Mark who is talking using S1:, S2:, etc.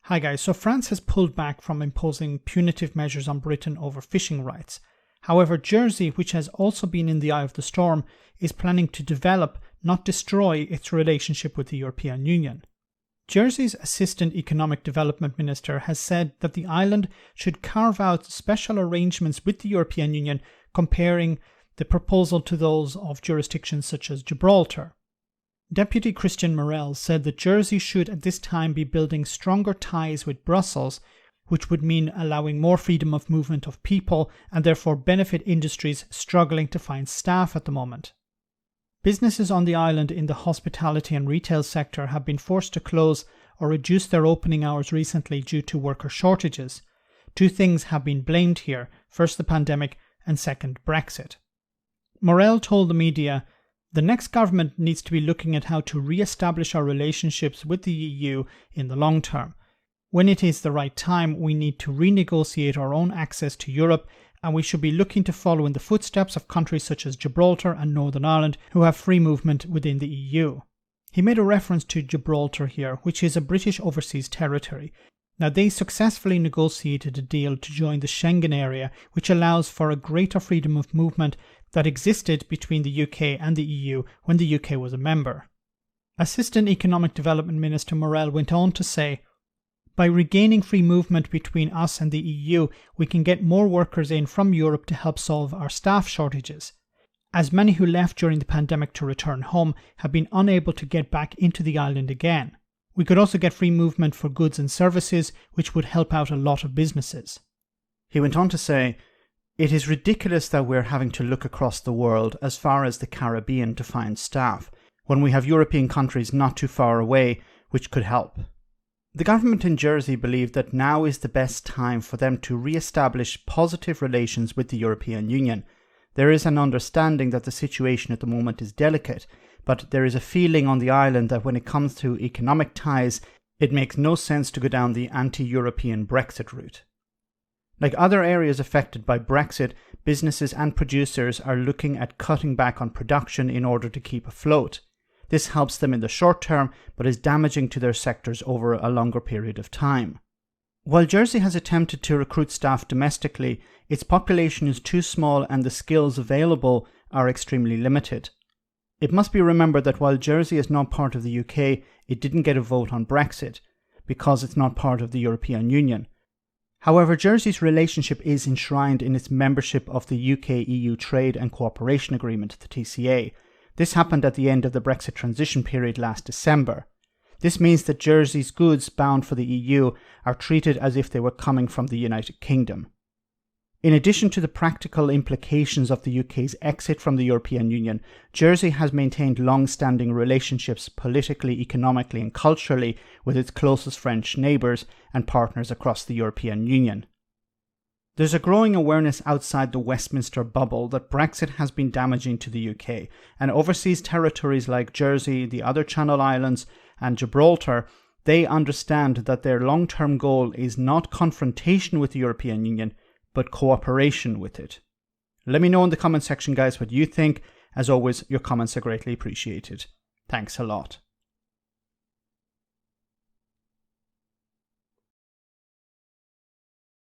S1: Hi guys, so France has pulled back from imposing punitive measures on Britain over fishing rights. However, Jersey, which has also been in the eye of the storm, is planning to develop, not destroy, its relationship with the European Union. Jersey's Assistant Economic Development Minister has said that the island should carve out special arrangements with the European Union, comparing the proposal to those of jurisdictions such as Gibraltar. Deputy Christian Morel said that Jersey should at this time be building stronger ties with Brussels, which would mean allowing more freedom of movement of people and therefore benefit industries struggling to find staff at the moment. Businesses on the island in the hospitality and retail sector have been forced to close or reduce their opening hours recently due to worker shortages. Two things have been blamed here: first the pandemic and second Brexit. Morel told the media, "The next government needs to be looking at how to re-establish our relationships with the EU in the long term. When it is the right time, we need to renegotiate our own access to Europe, and we should be looking to follow in the footsteps of countries such as Gibraltar and Northern Ireland who have free movement within the EU." He made a reference to Gibraltar here, which is a British overseas territory. Now, they successfully negotiated a deal to join the Schengen area, which allows for a greater freedom of movement that existed between the UK and the EU when the UK was a member. Assistant Economic Development Minister Morel went on to say, "By regaining free movement between us and the EU, we can get more workers in from Europe to help solve our staff shortages, as many who left during the pandemic to return home have been unable to get back into the island again. We could also get free movement for goods and services, which would help out a lot of businesses."
S2: He went on to say, "It is ridiculous that we're having to look across the world as far as the Caribbean to find staff, when we have European countries not too far away which could help." The government in Jersey believe that now is the best time for them to re-establish positive relations with the European Union. There is an understanding that the situation at the moment is delicate, but there is a feeling on the island that when it comes to economic ties, it makes no sense to go down the anti-European Brexit route. Like other areas affected by Brexit, businesses and producers are looking at cutting back on production in order to keep afloat. This helps them in the short term, but is damaging to their sectors over a longer period of time. While Jersey has attempted to recruit staff domestically, its population is too small and the skills available are extremely limited. It must be remembered that while Jersey is not part of the UK, it didn't get a vote on Brexit, because it's not part of the European Union. However, Jersey's relationship is enshrined in its membership of the UK-EU Trade and Cooperation Agreement, the TCA. This happened at the end of the Brexit transition period last December. This means that Jersey's goods bound for the EU are treated as if they were coming from the United Kingdom. In addition to the practical implications of the UK's exit from the European Union, Jersey has maintained long-standing relationships politically, economically and culturally with its closest French neighbours and partners across the European Union. There's a growing awareness outside the Westminster bubble that Brexit has been damaging to the UK, and overseas territories like Jersey, the other Channel Islands and Gibraltar, they understand that their long-term goal is not confrontation with the European Union, but cooperation with it. Let me know in the comment section, guys, what you think. As always, your comments are greatly appreciated. Thanks a lot.